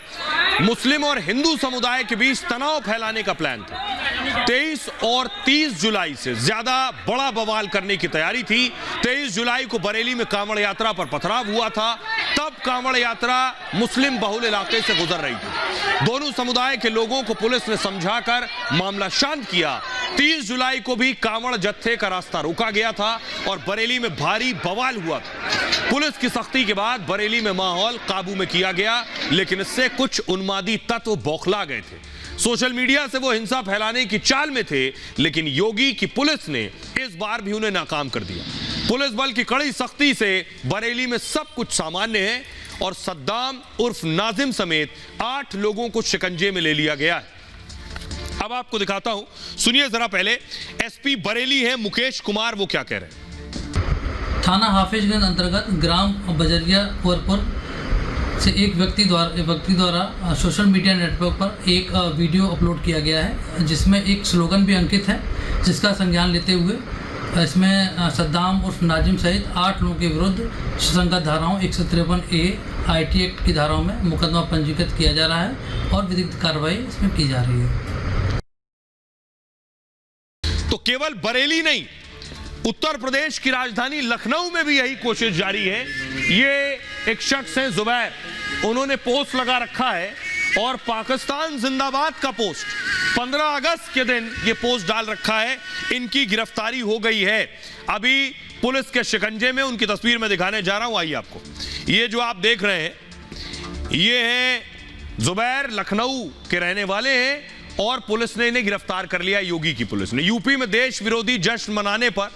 Speaker 4: मुस्लिम और हिंदू समुदाय के बीच तनाव फैलाने का प्लान था। 23 और 30 जुलाई से ज्यादा बड़ा बवाल करने की तैयारी थी। 23 जुलाई को बरेली में कांवड़ यात्रा पर पथराव हुआ था। तब कांवड़ यात्रा मुस्लिम बहुल इलाके से गुजर रही थी। दोनों समुदाय के लोगों को पुलिस ने समझाकर मामला शांत किया। 30 जुलाई को भी कांवड़ जत्थे का रास्ता रोका गया था और बरेली में भारी बवाल हुआ था। पुलिस की सख्ती के बाद बरेली में माहौल काबू में किया गया, लेकिन इससे कुछ उन्मादी तत्व बौखला गए थे। सोशल मीडिया से वो हिंसा फैलाने की चाल में थे, लेकिन योगी की पुलिस ने इस बार भी उन्हें नाकाम कर दिया। पुलिस बल की कड़ी सख्ती से बरेली में सब कुछ सामान्य है और सद्दाम उर्फ नाजिम समेत 8 लोगों को शिकंजे में ले लिया गया है। अब आपको दिखाता हूं, सुनिए जरा पहले। एसपी बरेली हैं मुकेश कुमार, वो क्या कह रहे हैं।
Speaker 13: थाना हाफिजगंज अंतर्गत ग्राम बजरिया कुंवरपुर से एक व्यक्ति द्वारा सोशल मीडिया नेटवर्क पर एक वीडियो अपलोड किया गया है, जिसमें एक स्लोगन भी अंकित है, जिसका संज्ञान लेते हुए इसमें सद्दाम उर्फ नाजिम सहित 8 लोगों के विरुद्ध संगत धाराओं 153A IT एक्ट की धाराओं में मुकदमा पंजीकृत किया जा रहा है और विधिक कार्रवाई इसमें की जा रही है।
Speaker 4: तो केवल बरेली नहीं, उत्तर प्रदेश की राजधानी लखनऊ में भी यही कोशिश जारी है। ये एक शख्स है जुबैर, उन्होंने पोस्ट लगा रखा है और पाकिस्तान जिंदाबाद का पोस्ट 15 अगस्त के दिन ये पोस्ट डाल रखा है। इनकी गिरफ्तारी हो गई है, अभी पुलिस के शिकंजे में। उनकी तस्वीर मैं दिखाने जा रहा हूं, आइए आपको। ये जो आप देख रहे हैं, ये हैं जुबैर, लखनऊ के रहने वाले हैं और पुलिस ने इन्हें गिरफ्तार कर लिया। योगी की पुलिस ने यूपी में देश विरोधी जश्न मनाने पर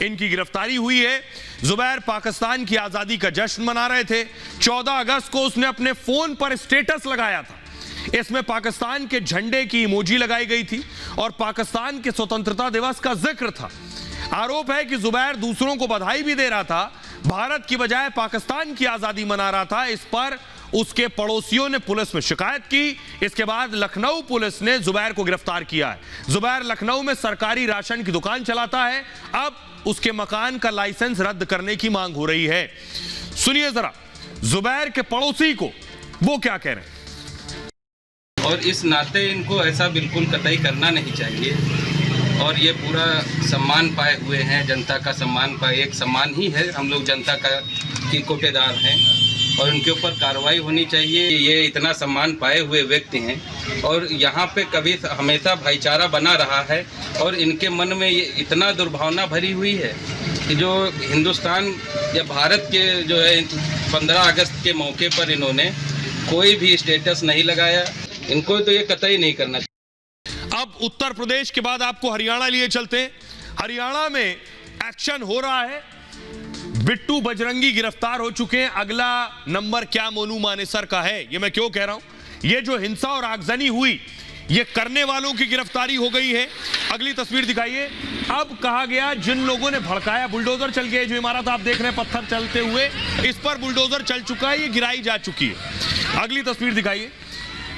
Speaker 4: इनकी गिरफ्तारी हुई है। जुबैर पाकिस्तान की आजादी का जश्न मना रहे थे। 14 अगस्त को उसने अपने फोन पर स्टेटस लगाया था। इसमें पाकिस्तान के झंडे की इमोजी लगाई गई थी और पाकिस्तान के स्वतंत्रता दिवस का जिक्र था। आरोप है कि जुबैर दूसरों को बधाई भी दे रहा था, भारत की बजाय पाकिस्तान की आजादी मना रहा था। इस पर उसके पड़ोसियों ने पुलिस में शिकायत की। इसके बाद लखनऊ पुलिस ने जुबैर को गिरफ्तार किया है। जुबैर लखनऊ में सरकारी राशन की दुकान चलाता है। अब उसके मकान का लाइसेंस रद्द करने की मांग हो रही है। सुनिए जरा जुबैर के पड़ोसी को, वो क्या कह रहे हैं।
Speaker 14: और इस नाते इनको ऐसा बिल्कुल कतई करना नहीं चाहिए। और ये पूरा सम्मान पाए हुए हैं, जनता का सम्मान पाए, एक सम्मान ही है, हम लोग जनता का की कोटेदार हैं और उनके ऊपर कार्रवाई होनी चाहिए। ये इतना सम्मान पाए हुए व्यक्ति हैं और यहाँ पे कभी हमेशा भाईचारा बना रहा है और इनके मन में ये इतना दुर्भावना भरी हुई है कि जो हिंदुस्तान या भारत के जो है 15 अगस्त के मौके पर इन्होंने कोई भी स्टेटस नहीं लगाया, इनको तो ये कतई नहीं करना चाहिए।
Speaker 4: अब उत्तर प्रदेश के बाद आपको हरियाणा लिए चलते हैं। हरियाणा में एक्शन हो रहा है, बिट्टू बजरंगी गिरफ्तार हो चुके हैं। अगला नंबर क्या मोनू मानेसर का है, ये मैं क्यों कह रहा हूं, ये जो हिंसा और आगजनी हुई ये करने वालों की गिरफ्तारी हो गई है। अगली तस्वीर दिखाइए। अब कहा गया जिन लोगों ने भड़काया, बुलडोजर चल गए, जो इमारत आप देख रहे हैं पत्थर चलते हुए, इस पर बुलडोजर चल चुका है, ये गिराई जा चुकी है। अगली तस्वीर दिखाइए,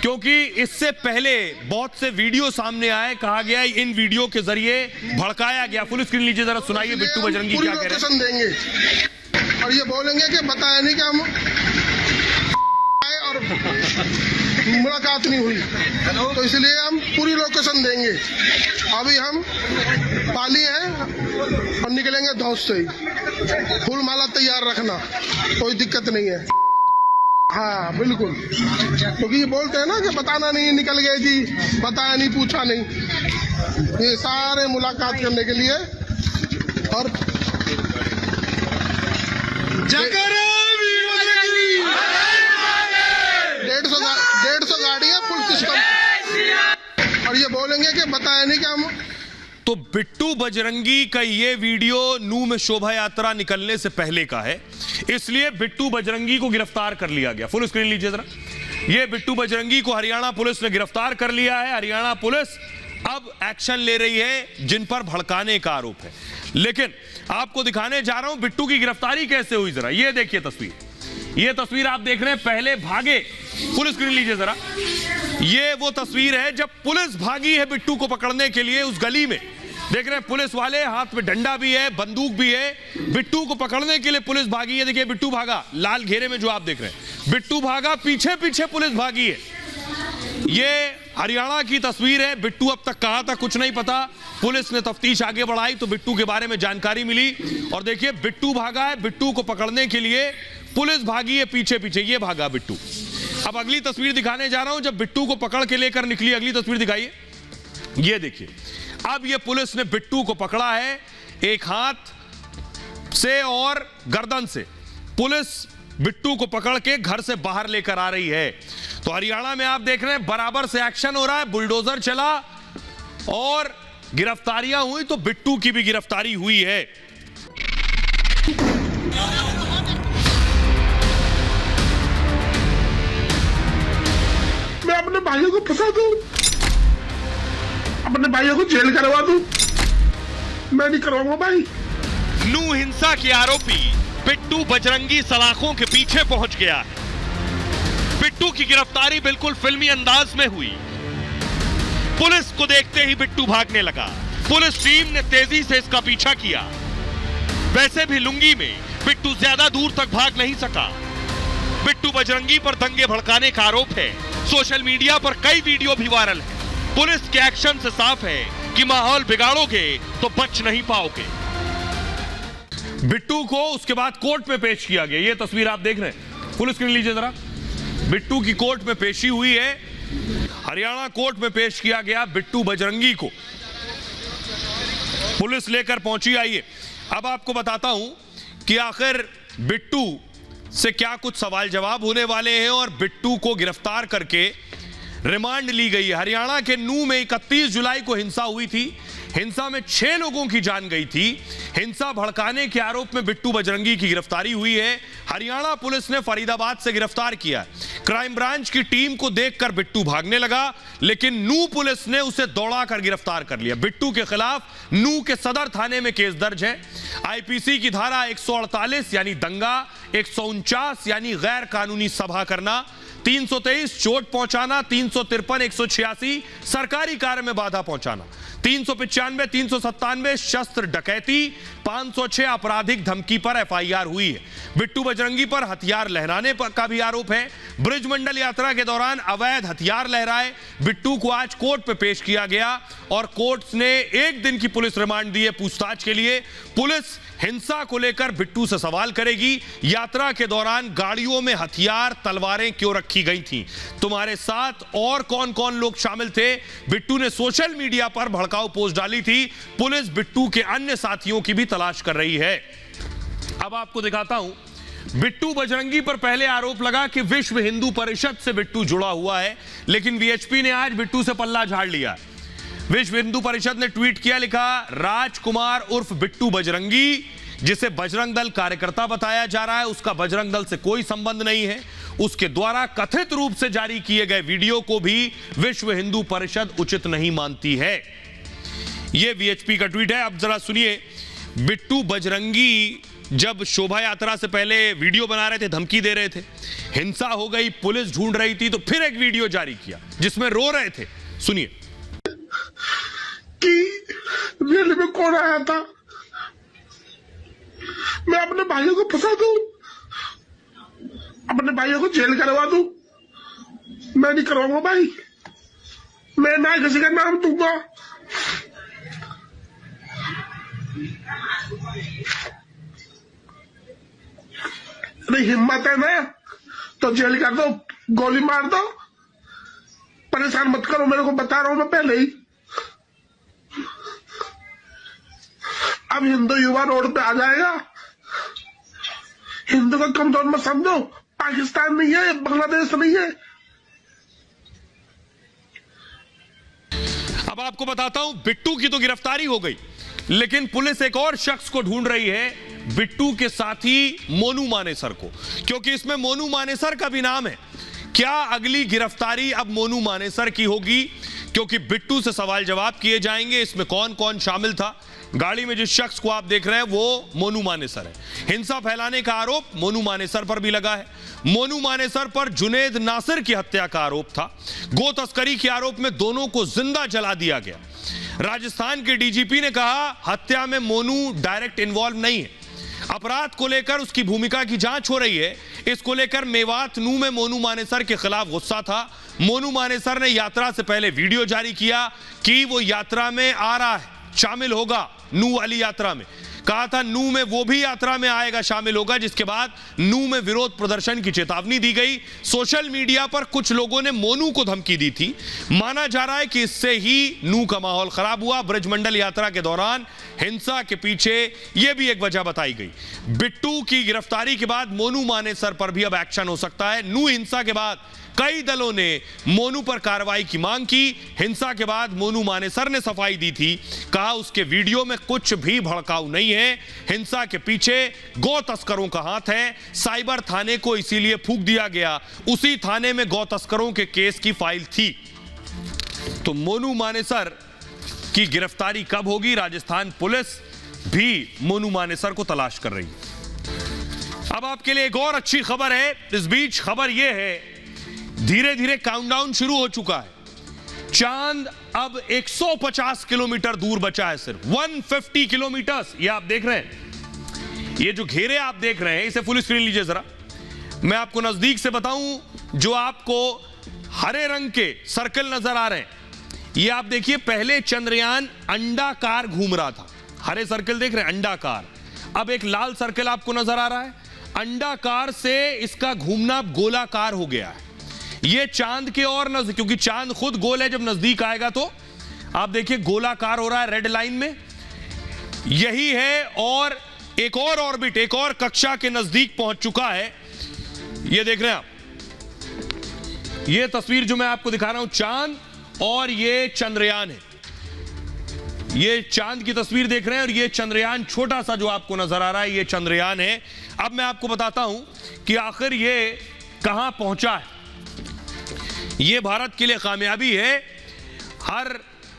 Speaker 4: क्योंकि इससे पहले बहुत से वीडियो सामने आए, कहा गया इन वीडियो के जरिए भड़काया गया। फुल स्क्रीन लीजिए जरा, सुनाइए बिट्टू बजरंगी क्या कह रहे हैं।
Speaker 15: देंगे और ये बोलेंगे कि बताया नहीं कि हम आए और मुलाकात नहीं हुई, तो इसलिए हम पूरी लोकेशन देंगे। अभी हम पाली हैं और निकलेंगे धौस से ही, फूल माला तैयार रखना, कोई दिक्कत नहीं है। हाँ बिल्कुल, क्योंकि ये बोलते हैं ना कि बताना नहीं, निकल गए जी, बताया नहीं, पूछा नहीं, ये सारे मुलाकात करने के लिए। और डेढ़ सौ गाड़ियां फुल सिस्टम, और ये बोलेंगे कि बताया नहीं कि हम।
Speaker 4: तो बिट्टू बजरंगी का ये वीडियो नू में शोभा यात्रा निकलने से पहले का है, इसलिए बिट्टू बजरंगी को गिरफ्तार कर लिया गया। फुल स्क्रीन लीजिए जरा, ये बिट्टू बजरंगी को हरियाणा पुलिस ने गिरफ्तार कर लिया है। हरियाणा पुलिस अब एक्शन ले रही है जिन पर भड़काने का आरोप है। लेकिन आपको दिखाने जा रहा हूं बिट्टू की गिरफ्तारी कैसे हुई। जरा ये देखिए तस्वीर, ये तस्वीर आप देख रहे हैं, पहले भागे। फुल स्क्रीन लीजिए जरा, ये वो तस्वीर है जब पुलिस भागी है बिट्टू को पकड़ने के लिए उस गली में। देख रहे हैं पुलिस वाले, हाथ में डंडा भी है, बंदूक भी है, बिट्टू को पकड़ने के लिए पुलिस भागी है। देखिए बिट्टू भागा, लाल घेरे में जो आप देख रहे हैं, बिट्टू भागा, पीछे पीछे पुलिस भागी है। ये हरियाणा की तस्वीर है। बिट्टू अब तक कहां था कुछ नहीं पता, पुलिस ने तफ्तीश आगे बढ़ाई तो बिट्टू के बारे में जानकारी मिली। और देखिए बिट्टू भागा है, बिट्टू को पकड़ने के लिए पुलिस भागी है पीछे पीछे, ये भागा बिट्टू। अब अगली तस्वीर दिखाने जा रहा हूं जब बिट्टू को पकड़ के लेकर निकली। अगली तस्वीर दिखाइए, ये देखिए, अब ये पुलिस ने बिट्टू को पकड़ा है, एक हाथ से और गर्दन से पुलिस बिट्टू को पकड़ के घर से बाहर लेकर आ रही है। तो हरियाणा में आप देख रहे हैं बराबर से एक्शन हो रहा है, बुलडोजर चला और गिरफ्तारियां हुई, तो बिट्टू की भी गिरफ्तारी हुई है।
Speaker 15: मैं अपने भाइयों को फंसा दूं, अपने भाइयों को जेल करवा दूं, मैं नहीं करवाऊंगा भाई।
Speaker 12: नू हिंसा के आरोपी बिट्टू बजरंगी सलाखों के पीछे पहुंच गया है। बिट्टू की गिरफ्तारी बिल्कुल फिल्मी अंदाज में हुई। पुलिस को देखते ही बिट्टू भागने लगा। पुलिस टीम ने तेजी से इसका पीछा किया। वैसे भी लुंगी में बिट्टू ज्यादा दूर तक भाग नहीं सका। बिट्टू बजरंगी पर दंगे भड़काने का आरोप है। सोशल मीडिया पर कई वीडियो भी वायरल है। पुलिस के एक्शन से साफ है कि माहौल बिगाड़ोगे तो बच नहीं पाओगे।
Speaker 4: बिट्टू को उसके बाद कोर्ट में पेश किया गया। ये तस्वीर आप देख रहे हैं, फुल स्क्रीन लीजिए जरा। बिट्टू की कोर्ट में पेशी हुई है, हरियाणा कोर्ट में पेश किया गया बिट्टू बजरंगी को। पुलिस लेकर पहुंची। आइए अब आपको बताता हूं कि आखिर बिट्टू से क्या कुछ सवाल जवाब होने वाले हैं और बिट्टू को गिरफ्तार करके रिमांड ली गई है। हरियाणा के नू में 31 जुलाई को हिंसा हुई थी। हिंसा में 6 लोगों की जान गई थी। हिंसा भड़काने के आरोप में बिट्टू बजरंगी की गिरफ्तारी हुई है। हरियाणा पुलिस ने फरीदाबाद से गिरफ्तार किया। क्राइम ब्रांच की टीम को देखकर बिट्टू भागने लगा, लेकिन नू पुलिस ने उसे दौड़ाकर गिरफ्तार कर लिया। बिट्टू के खिलाफ नू के सदर थाने में केस दर्ज है। आईपीसी की धारा 148 यानी दंगा, 149 यानी गैर कानूनी सभा करना, 323 चोट पहुंचाना, 353 186 सरकारी कार्य में बाधा पहुंचाना, 395, 397 शस्त्र डकैती, 506 आपराधिक धमकी पर एफआईआर हुई है। बिट्टू बजरंगी पर हथियार लहराने का भी आरोप है। ब्रिजमंडल यात्रा के दौरान अवैध हथियार लहराए बिट्टू को आज कोर्ट पे पेश किया गया और कोर्ट ने 1 दिन की पुलिस रिमांड दी है पूछताछ के लिए। पुलिस हिंसा को लेकर बिट्टू से सवाल करेगी। यात्रा के दौरान गाड़ियों में हथियार, तलवारें क्यों रखी गई थी? तुम्हारे साथ और कौन कौन लोग शामिल थे? बिट्टू ने सोशल मीडिया पर भड़काऊ पोस्ट डाली थी। पुलिस बिट्टू के अन्य साथियों की भी तलाश कर रही है। अब आपको दिखाता हूं, बिट्टू बजरंगी पर पहले आरोप लगा कि विश्व हिंदू परिषद से बिट्टू जुड़ा हुआ है, लेकिन वीएचपी ने आज बिट्टू से पल्ला झाड़ लिया। विश्व हिंदू परिषद ने ट्वीट किया, लिखा, राजकुमार उर्फ बिट्टू बजरंगी, जिसे बजरंग दल कार्यकर्ता बताया जा रहा है, उसका बजरंग दल से कोई संबंध नहीं है। उसके द्वारा कथित रूप से जारी किए गए वीडियो को भी विश्व हिंदू परिषद उचित नहीं मानती है। यह वीएचपी का ट्वीट है। अब जरा सुनिए, बिट्टू बजरंगी जब शोभा यात्रा से पहले वीडियो बना रहे थे, धमकी दे रहे थे, हिंसा हो गई, पुलिस ढूंढ रही थी, तो फिर एक वीडियो जारी किया जिसमें रो रहे थे। सुनिए
Speaker 15: कि रैली में कौन आया था, मैं अपने भाइयों को फंसा दूं, अपने भाइयों को जेल करवा दूं? मैं नहीं करवाऊंगा भाई, मैं ना किसी का नाम दूंगा। नहीं हिम्मत है ना तो जेल कर दो, गोली मार दो, परेशान मत करो मेरे को, बता रहा हूं मैं पहले ही। अब हिंदू युवा रोड पे आ जाएगा। हिंदू को कमजोर मत समझो, पाकिस्तान नहीं है, बांग्लादेश नहीं है।
Speaker 4: अब आपको बताता हूं, बिट्टू की तो गिरफ्तारी हो गई, लेकिन पुलिस एक और शख्स को ढूंढ रही है, बिट्टू के साथी मोनू मानेसर को, क्योंकि इसमें मोनू मानेसर का भी नाम है। क्या अगली गिरफ्तारी अब मोनू मानेसर की होगी? क्योंकि बिट्टू से सवाल जवाब किए जाएंगे, इसमें कौन कौन शामिल था। गाड़ी में जिस शख्स को आप देख रहे हैं वो मोनू मानेसर है। हिंसा फैलाने का आरोप मोनू मानेसर पर भी लगा है। मोनू मानेसर पर जुनेद नासिर की हत्या का आरोप था। गो तस्करी के आरोप में दोनों को जिंदा जला दिया गया। राजस्थान के डीजीपी ने कहा, हत्या में मोनू डायरेक्ट इन्वॉल्व नहीं है, अपराध को लेकर उसकी भूमिका की जांच हो रही है। इसको लेकर मेवात नू में मोनू मानेसर के खिलाफ गुस्सा था। मोनू मानेसर ने यात्रा से पहले वीडियो जारी किया कि वो यात्रा में आ रहा है, शामिल होगा नू वाली यात्रा में। कहा था नू में वो भी यात्रा में आएगा, शामिल होगा, जिसके बाद नू में विरोध प्रदर्शन की चेतावनी दी गई। सोशल मीडिया पर कुछ लोगों ने मोनू को धमकी दी थी। माना जा रहा है कि इससे ही नू का माहौल खराब हुआ। ब्रजमंडल यात्रा के दौरान हिंसा के पीछे यह भी एक वजह बताई गई। बिट्टू की गिरफ्तारी के बाद मोनू मानेसर पर भी अब एक्शन हो सकता है। नू हिंसा के बाद कई दलों ने मोनू पर कार्रवाई की मांग की। हिंसा के बाद मोनू मानेसर ने सफाई दी थी, कहा उसके वीडियो में कुछ भी भड़काऊ नहीं है। हिंसा के पीछे गौ तस्करों का हाथ है। साइबर थाने को इसीलिए फूंक दिया गया, उसी थाने में गौ तस्करों के केस की फाइल थी। तो मोनू मानेसर की गिरफ्तारी कब होगी? राजस्थान पुलिस भी मोनू मानेसर को तलाश कर रही है। अब आपके लिए एक और अच्छी खबर है। इस बीच खबर यह है, धीरे धीरे काउंटडाउन शुरू हो चुका है। चांद अब 150 किलोमीटर दूर बचा है, सिर्फ 150 किलोमीटर। ये आप देख रहे हैं, ये जो घेरे आप देख रहे हैं, इसे फुल स्क्रीन लीजिए जरा। मैं आपको नजदीक से बताऊं, जो आपको हरे रंग के सर्कल नजर आ रहे हैं, ये आप देखिए, पहले चंद्रयान अंडाकार घूम रहा था। हरे सर्कल देख रहे हैं, अंडाकार। अब एक लाल सर्कल आपको नजर आ रहा है। अंडाकार से इसका घूमना गोलाकार हो गया है। ये चांद के और नजदीक, क्योंकि चांद खुद गोल है, जब नजदीक आएगा तो आप देखिए गोलाकार हो रहा है रेड लाइन में। यही है, और एक और ऑर्बिट, एक और कक्षा के नजदीक पहुंच चुका है। ये देख रहे हैं आप, ये तस्वीर जो मैं आपको दिखा रहा हूं, चांद और ये चंद्रयान है। ये चांद की तस्वीर देख रहे हैं, और ये चंद्रयान छोटा सा जो आपको नजर आ रहा है, ये चंद्रयान है। अब मैं आपको बताता हूं कि आखिर ये कहां पहुंचा है। ये भारत के लिए कामयाबी है, हर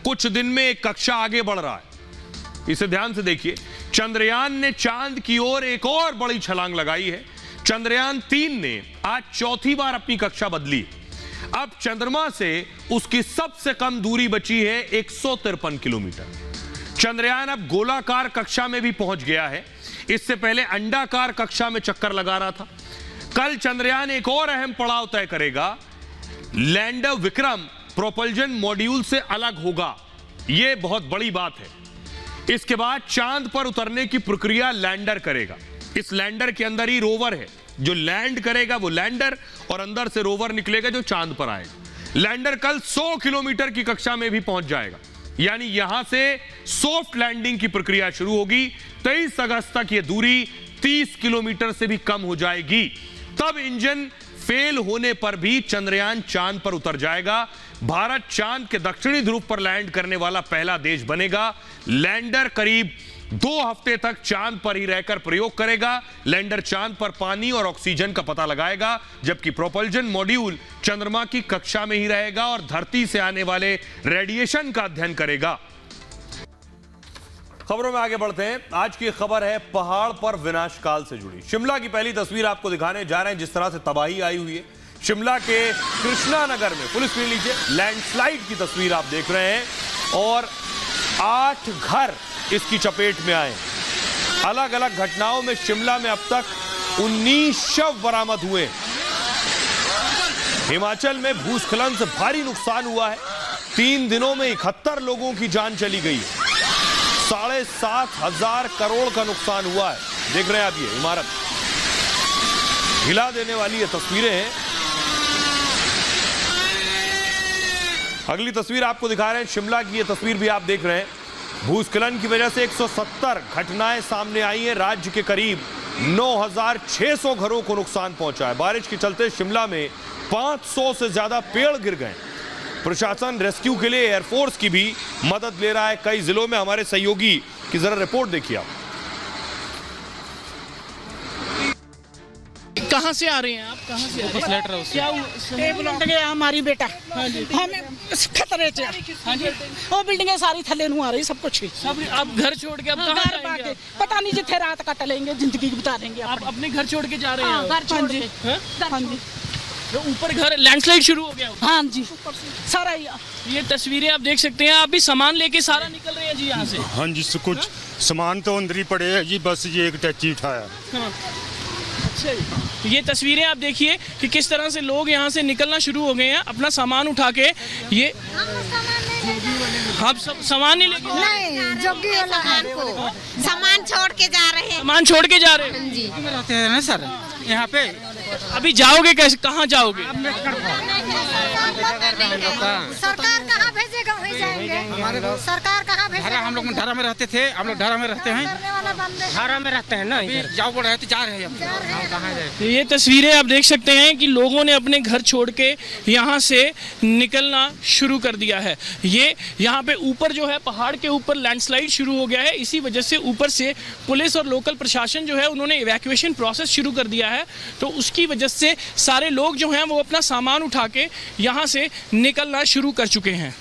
Speaker 4: कुछ दिन में एक कक्षा आगे बढ़ रहा है। इसे ध्यान से देखिए, चंद्रयान ने चांद की ओर एक और बड़ी छलांग लगाई है। चंद्रयान 3 ने आज चौथी बार अपनी कक्षा बदली। अब चंद्रमा से उसकी सबसे कम दूरी बची है 153 किलोमीटर। चंद्रयान अब गोलाकार कक्षा में भी पहुंच गया है। इससे पहले अंडाकार कक्षा में चक्कर लगा रहा था। कल चंद्रयान एक और अहम पड़ाव तय करेगा। लैंडर विक्रम प्रोपल्जन मॉड्यूल से अलग होगा, यह बहुत बड़ी बात है। इसके बाद चांद पर उतरने की प्रक्रिया लैंडर करेगा। इस लैंडर के अंदर ही रोवर है, जो लैंड करेगा वो लैंडर, और अंदर से रोवर निकलेगा जो चांद पर आएगा। लैंडर कल 100 किलोमीटर की कक्षा में भी पहुंच जाएगा, यानी यहां से सॉफ्ट लैंडिंग की प्रक्रिया शुरू होगी। 23 अगस्त तक यह दूरी 30 किलोमीटर से भी कम हो जाएगी। तब इंजन फेल होने पर भी चंद्रयान चांद पर उतर जाएगा। भारत चांद के दक्षिणी ध्रुव पर लैंड करने वाला पहला देश बनेगा। लैंडर करीब 2 हफ्ते तक चांद पर ही रहकर प्रयोग करेगा। लैंडर चांद पर पानी और ऑक्सीजन का पता लगाएगा, जबकि प्रोपल्जन मॉड्यूल चंद्रमा की कक्षा में ही रहेगा और धरती से आने वाले रेडिएशन का अध्ययन करेगा। खबरों में आगे बढ़ते हैं। आज की खबर है पहाड़ पर विनाशकाल से जुड़ी। शिमला की पहली तस्वीर आपको दिखाने जा रहे हैं, जिस तरह से तबाही आई हुई है। शिमला के कृष्णा नगर में, फुल स्क्रीन लीजिए, लैंडस्लाइड की तस्वीर आप देख रहे हैं और 8 घर इसकी चपेट में आए। अलग अलग घटनाओं में शिमला में अब तक 19 शव बरामद हुए। हिमाचल में भूस्खलन से भारी नुकसान हुआ है। 3 दिनों में 71 लोगों की जान चली गई है। 7,500 करोड़ का नुकसान हुआ है। देख रहे हैं आप, ये इमारत हिला देने वाली ये तस्वीरें हैं। अगली तस्वीर आपको दिखा रहे हैं शिमला की। ये तस्वीर भी आप देख रहे हैं। भूस्खलन की वजह से 170 घटनाएं सामने आई हैं। राज्य के करीब 9,600 घरों को नुकसान पहुंचा है। बारिश के चलते शिमला में 500 से ज्यादा पेड़ गिर गए। प्रशासन रेस्क्यू के लिए एयरफोर्स की भी मदद ले रहा है कई जिलों में। हमारे सहयोगी की जरा रिपोर्ट देखिए आप।
Speaker 16: कहाँ से आ रहे हैं आप? कहाँ से आ रहे हैं? क्या बिल्डिंग हमारी बेटा हमें खतरे से वो बिल्डिंग सारी थले नू आ रही, सब कुछ सब। आप घर छोड़ के अब कहाँ जाएंगे? पता नहीं, जिथे रात कट लेंगे, जिंदगी बता देंगे। आप अपने घर छोड़ के जा रहे हैं? घर छोड़ के। हाँ जी, जो ऊपर घर लैंडस्लाइड शुरू हो गया। हाँ जी, सारा ये तस्वीरें आप देख सकते हैं। आप भी सामान लेके सारा निकल रहे हैं जी यहाँ से?
Speaker 17: हाँ जी, कुछ सामान तो अंदर ही पड़े हैं जी, बस ये एक टैची उठाया।
Speaker 16: अच्छा जी, ये तस्वीरें आप देखिए कि किस तरह से लोग यहाँ से निकलना शुरू हो गए हैं अपना सामान उठा के। ये आप सब सामान नहीं लेके?
Speaker 18: नहीं, जोगी वाला सामान छोड़ के जा रहे हैं।
Speaker 16: सामान छोड़ के जा रहे हैं जी? रहते हैं ना सर यहाँ पे। अभी जाओगे कैसे, कहाँ जाओगे?
Speaker 18: सरकार कहाँ भेजेगा, वहीं जाएंगे। सरकार कहाँ भेजेगा?
Speaker 19: हम लोग ढारा में रहते थे, हम लोग ढारा में रहते हैं। ढारा में रहते हैं ना, जाओ बोल रहे थे, जा रहे हैं। कहाँ जाए?
Speaker 16: ये तस्वीरें आप देख सकते हैं कि लोगों ने अपने घर छोड़ के यहाँ से निकलना शुरू कर दिया है। ये यहाँ पे ऊपर जो है पहाड़ के ऊपर लैंडस्लाइड शुरू हो गया है। इसी वजह से ऊपर से पुलिस और लोकल प्रशासन जो है उन्होंने इवैक्यूएशन प्रोसेस शुरू कर दिया है। तो उसकी वजह से सारे लोग जो हैं वो अपना सामान उठा के यहाँ से निकलना शुरू कर चुके हैं।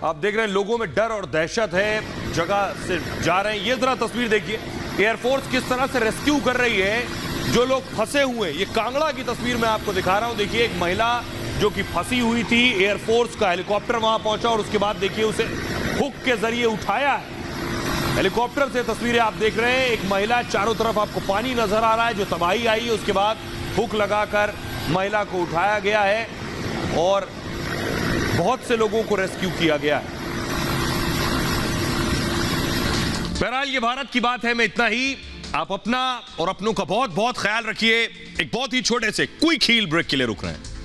Speaker 4: आप देख रहे हैं लोगों में डर और दहशत है, जगह से जा रहे हैं। ये जरा तस्वीर देखिए, एयरफोर्स किस तरह से रेस्क्यू कर रही है जो लोग फंसे हुए। ये कांगड़ा की तस्वीर मैं आपको दिखा रहा हूं। देखिए, एक महिला जो कि फंसी हुई थी, एयरफोर्स का हेलीकॉप्टर वहां पहुंचा और उसके बाद देखिए उसे हुक के जरिए उठाया है हेलीकॉप्टर से। तस्वीरें आप देख रहे हैं, एक महिला, चारों तरफ आपको पानी नजर आ रहा है। जो तबाही आई है उसके बाद हुक लगाकर महिला को उठाया गया है और बहुत से लोगों को रेस्क्यू किया गया है। बहरहाल ये भारत की बात है में इतना ही। आप अपना और अपनों का बहुत बहुत ख्याल रखिए। एक बहुत ही छोटे से क्विक हील ब्रेक के लिए रुक रहे हैं।